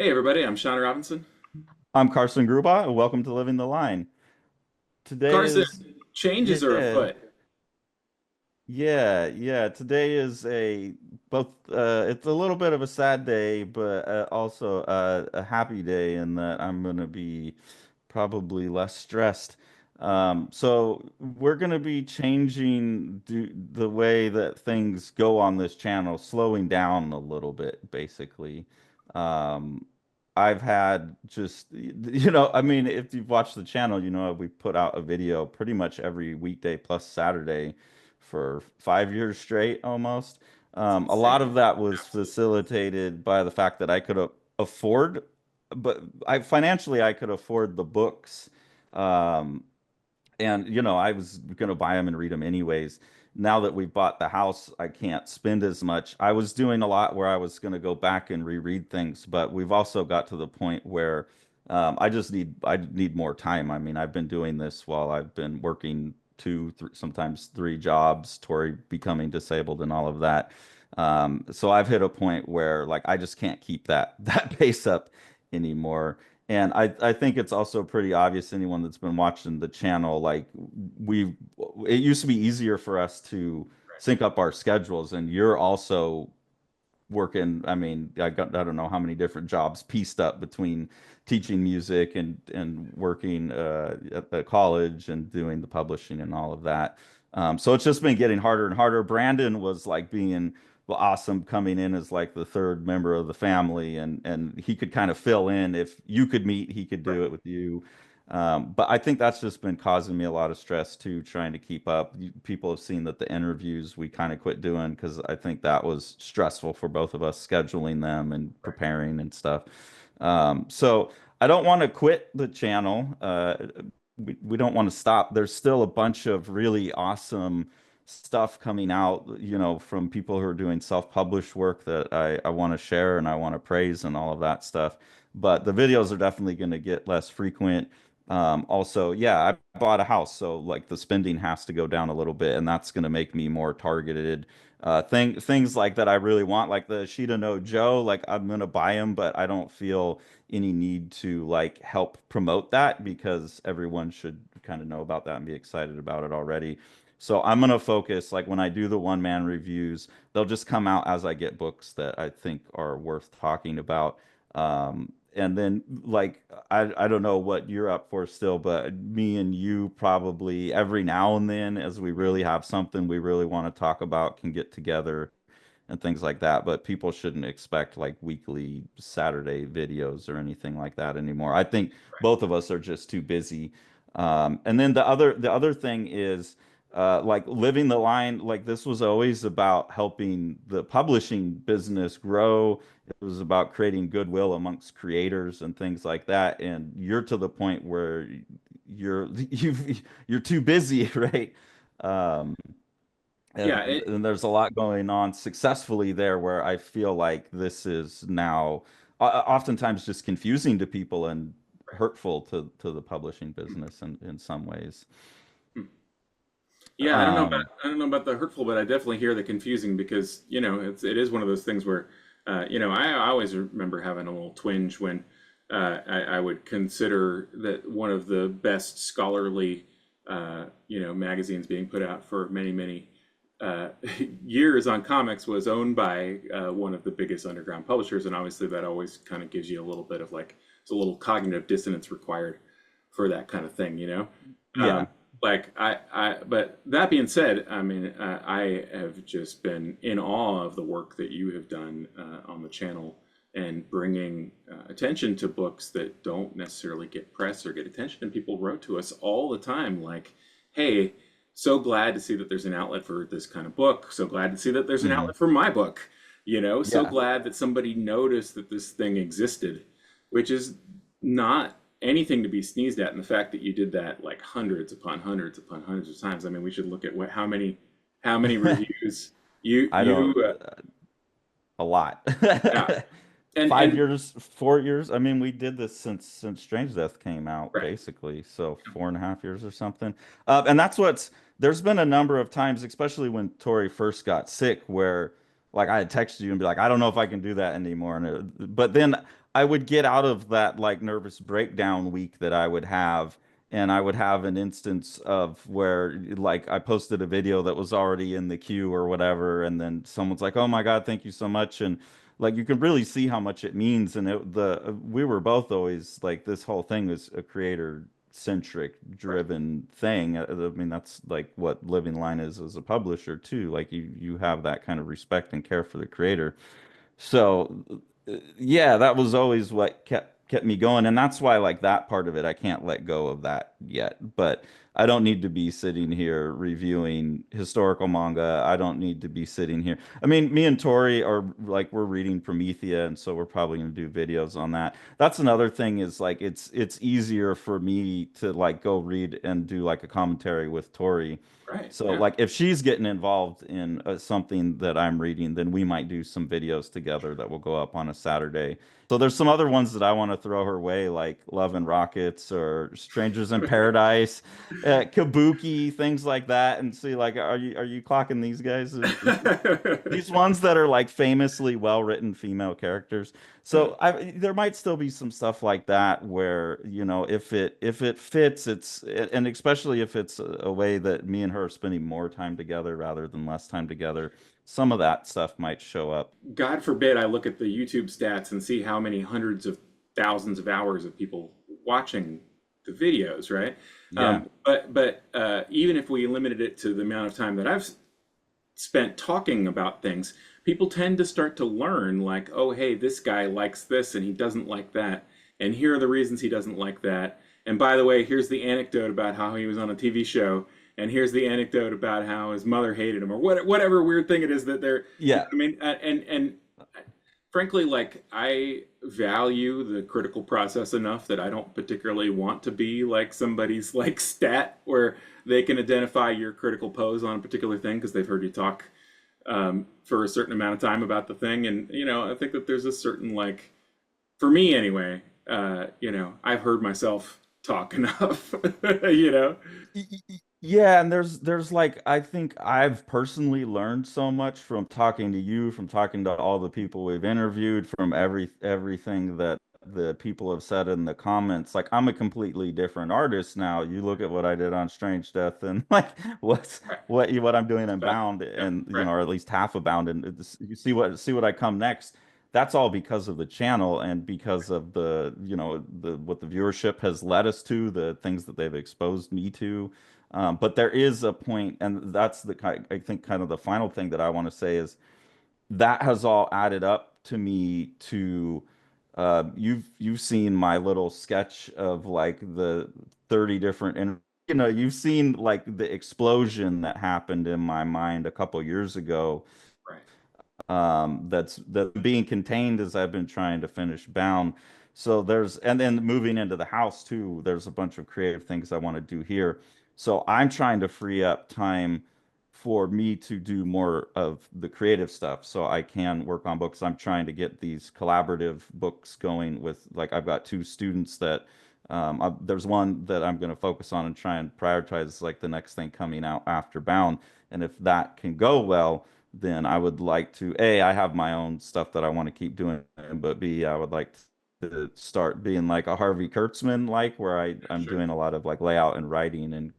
Hey everybody, I'm Sean Robinson. I'm Carson Grubaugh, and welcome to Living the Line. Today Carson, is, changes are yeah, afoot. yeah. Today is a both. It's a little bit of a sad day, but also a happy day in that I'm gonna be probably less stressed. So we're gonna be changing the way that things go on this channel, slowing down a little bit, basically. Um, I've had just, I mean, if you've watched the channel, we put out a video pretty much every weekday plus Saturday for 5 years straight almost. It's A lot of insane. that was Absolutely. facilitated by the fact that I could afford, but I financially I could afford the books. Um, and I was gonna buy them and read them anyways. Now that we've bought the house, I can't spend as much. I was doing a lot where I was gonna go back and reread things, but we've also got to the point where I need more time. I mean, I've been doing this while I've been working sometimes three jobs, Tori becoming disabled and all of that. So I've hit a point where like I just can't keep that that pace up anymore. And I think it's also pretty obvious anyone that's been watching the channel, like we it used to be easier for us to Right. sync up our schedules, and you're also working. I mean, I don't know how many different jobs pieced up between teaching music and working at the college and doing the publishing and all of that. So it's just been getting harder and harder. Brandon was like being awesome coming in as like the third member of the family, and he could kind of fill in if you could meet, he could Right. do it with you. But I think that's just been causing me a lot of stress too, trying to keep up. People have seen that the interviews we kind of quit doing because I think that was stressful for both of us, scheduling them and Right. preparing and stuff. So I don't want to quit the channel. We don't want to stop. There's still a bunch of really awesome stuff coming out, from people who are doing self-published work that I want to share and I want to praise and all of that stuff. But the videos are definitely going to get less frequent. Also, yeah, I bought a house, so like the spending has to go down a little bit, and that's going to make me more targeted. Things like that I really want, like the Sheeta No Joe, like I'm gonna buy them, but I don't feel any need to like help promote that because everyone should kind of know about that and be excited about it already. So I'm gonna focus, like when I do the one-man reviews, they'll just come out as I get books that I think are worth talking about. And then like I don't know what you're up for still, but me and you probably every now and then, as we really have something we really want to talk about, can get together and things like that. But people shouldn't expect like weekly Saturday videos or anything like that anymore. I think both of us are just too busy. And then the other thing is like living the line. Like this was always about helping the publishing business grow. It was about creating goodwill amongst creators and things like that. And you're to the point where you're too busy, right? Um, Yeah. and there's a lot going on successfully there where I feel like this is now oftentimes just confusing to people and hurtful to the publishing business in some ways. Hmm. Yeah. Um, I don't know about the hurtful, but I definitely hear the confusing because it is one of those things where I always remember having a little twinge when I would consider that one of the best scholarly magazines being put out for many uh, years on comics was owned by one of the biggest underground publishers, and obviously that always kind of gives you a little bit of like it's a little cognitive dissonance required for that kind of thing, you know. Um, yeah. but that being said, I mean, I have just been in awe of the work that you have done on the channel and bringing attention to books that don't necessarily get press or get attention. And people wrote to us all the time, like, "Hey, so glad to see that there's an outlet for this kind of book. So glad to see that there's an Hmm. outlet for my book. So Yeah. glad that somebody noticed that this thing existed," which is not anything to be sneezed at. And the fact that you did that like hundreds upon hundreds of times. I mean, we should look at how many reviews I don't a lot. yeah, and 5 years, 4 years. I mean, we did this since Strange Death came out, right, basically. So 4.5 years or something. And that's what's there's been a number of times, especially when Tori first got sick, where like I had texted you and be like, I don't know if I can do that anymore. But then I would get out of that like nervous breakdown week that I would have, and I would have an instance of where like I posted a video that was already in the queue or whatever, and then someone's like, "Oh my God, thank you so much," and like you can really see how much it means. And we were both always like this whole thing was a creator centric Right. driven thing. I mean, that's like what Living Line is as a publisher too. Like you have that kind of respect and care for the creator. So yeah, that was always what kept me going, and that's why like that part of it I can't let go of that yet. But I don't need to be sitting here reviewing historical manga. I don't need to be sitting here. I mean, me and Tori are like we're reading Promethea, and so we're probably going to do videos on that. That's another thing is like it's easier for me to like go read and do like a commentary with Tori. Right. So, Yeah. like, if she's getting involved in something that I'm reading, then we might do some videos together that will go up on a Saturday. So, there's some other ones that I want to throw her way, like Love and Rockets or Strangers in Paradise, Kabuki, things like that, and see, like, are you clocking these guys? These ones that are like famously well-written female characters. Yeah. So there might still be some stuff like that where, if it fits, and especially if it's a way that me and her are spending more time together rather than less time together, some of that stuff might show up. God forbid I look at the YouTube stats and see how many hundreds of thousands of hours of people watching the videos, right? Yeah. But even if we limited it to the amount of time that I've spent talking about things, people tend to start to learn, like, oh, hey, this guy likes this and he doesn't like that. And here are the reasons he doesn't like that. And by the way, here's the anecdote about how he was on a TV show. And here's the anecdote about how his mother hated him, or whatever weird thing it is that they're, Yeah. I mean, and frankly, like, I value the critical process enough that I don't particularly want to be like somebody's like stat where they can identify your critical pose on a particular thing because they've heard you talk for a certain amount of time about the thing. And I think that there's a certain, like, for me anyway, I've heard myself talk enough. you know. Yeah, and there's like I think I've personally learned so much from talking to you, from talking to all the people we've interviewed, from everything that the people have said in the comments. Like I'm a completely different artist now. You look at what I did on Strange Death and like Right. what I'm doing in But Bound yeah, and right. or at least half of Bound and you see what I come next. That's all because of the channel and because of the what the viewership has led us to, the things that they've exposed me to. But there is a point, and that's I think kind of the final thing that I want to say is that has all added up to me to you've seen my little sketch of like the 30 different and you've seen like the explosion that happened in my mind a couple years ago Right. that's being contained as I've been trying to finish Bound. So and then moving into the house too, there's a bunch of creative things I want to do here. So I'm trying to free up time for me to do more of the creative stuff so I can work on books. I'm trying to get these collaborative books going with, like, I've got two students that there's one that I'm going to focus on and try and prioritize like the next thing coming out after Bound. And if that can go well, then I would like to, A, I have my own stuff that I want to keep doing, but B, I would like to start being like a Harvey Kurtzman, like where I'm Sure. doing a lot of like layout and writing and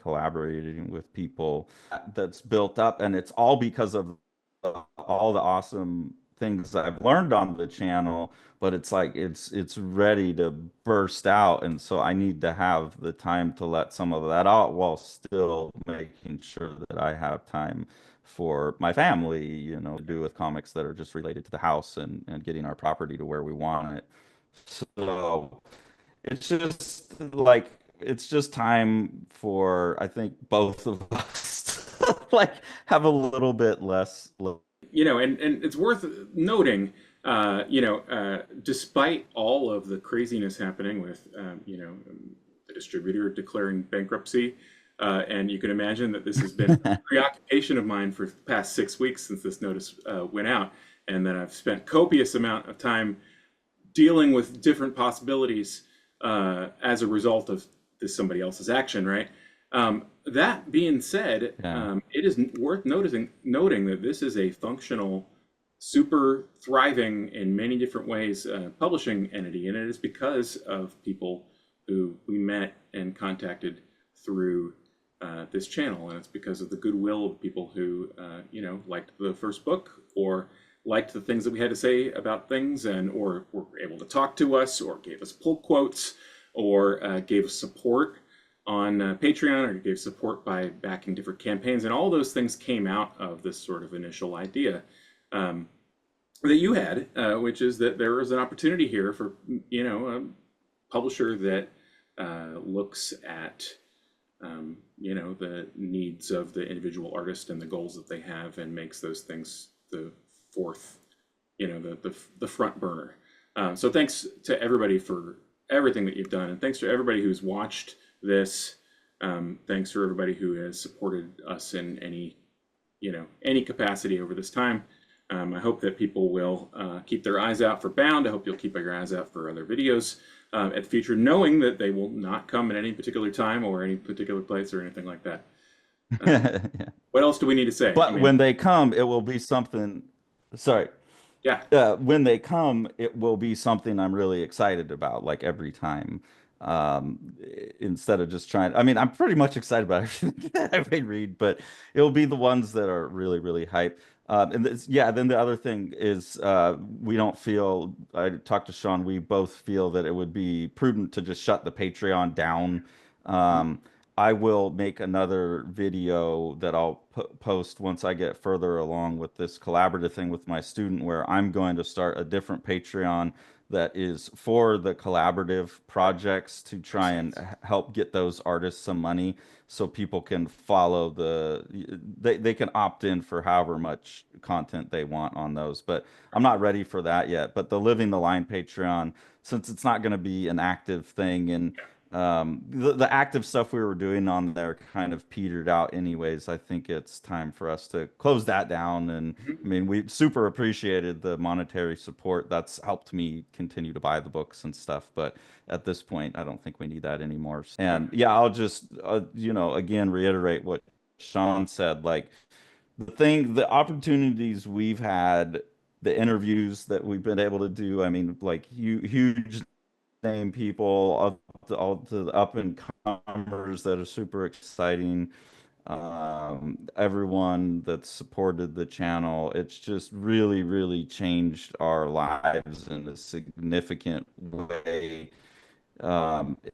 collaborating with people that's built up. And it's all because of all the awesome things I've learned on the channel, but it's like it's ready to burst out. And so I need to have the time to let some of that out while still making sure that I have time for my family, to do with comics that are just related to the house and getting our property to where we want it. So it's just like it's just time for I think both of us to like have a little bit less. And it's worth noting, despite all of the craziness happening with, the distributor declaring bankruptcy, and you can imagine that this has been a preoccupation of mine for the past 6 weeks since this notice went out, and that I've spent copious amount of time dealing with different possibilities as a result of this somebody else's action, right? That being said, Yeah. it is worth noting that this is a functional super thriving in many different ways publishing entity, and it is because of people who we met and contacted through this channel, and it's because of the goodwill of people who liked the first book, or liked the things that we had to say about things, and or were able to talk to us, or gave us pull quotes, or gave us support on Patreon, or gave support by backing different campaigns. And all those things came out of this sort of initial idea that you had, which is that there was an opportunity here for a publisher that looks at the needs of the individual artist and the goals that they have, and makes those things the the front burner. So thanks to everybody for everything that you've done, and thanks to everybody who's watched this. Thanks for everybody who has supported us in any capacity over this time. I hope that people will keep their eyes out for Bound. I hope you'll keep your eyes out for other videos at the future, knowing that they will not come at any particular time or any particular place or anything like that. Yeah. What else do we need to say? But when they come, it will be something. Sorry. Yeah. When they come, it will be something I'm really excited about, like every time. Instead of just trying, I mean, I'm pretty much excited about everything that I read, but it'll be the ones that are really, really hype. Then the other thing is, we don't feel, I talked to Sean, we both feel that it would be prudent to just shut the Patreon down. I will make another video that I'll post once I get further along with this collaborative thing with my student, where I'm going to start a different Patreon that is for the collaborative projects, to try and help get those artists some money, so people can follow they can opt in for however much content they want on those. But I'm not ready for that yet. But the Living the Line Patreon, since it's not going to be an active thing, and the active stuff we were doing on there kind of petered out anyways, I think it's time for us to close that down. And I mean, we super appreciated the monetary support. That's helped me continue to buy the books and stuff, but at this point I don't think we need that anymore. And yeah, I'll just again reiterate what Sean said. Like, the opportunities we've had, the interviews that we've been able to do, I mean, like, huge name people, all to the up and comers that are super exciting. Everyone that supported the channel, it's just really, really changed our lives in a significant way,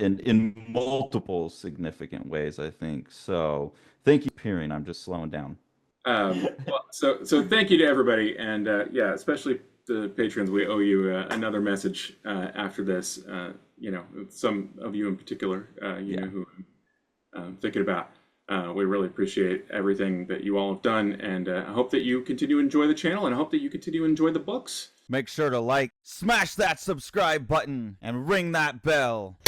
in multiple significant ways, I think. So thank you for hearing. I'm just slowing down. So thank you to everybody, and especially the patrons. We owe you another message after this. Some of you in particular, know who I'm thinking about. We really appreciate everything that you all have done, and I hope that you continue to enjoy the channel, and I hope that you continue to enjoy the books. Make sure to like, smash that subscribe button, and ring that bell.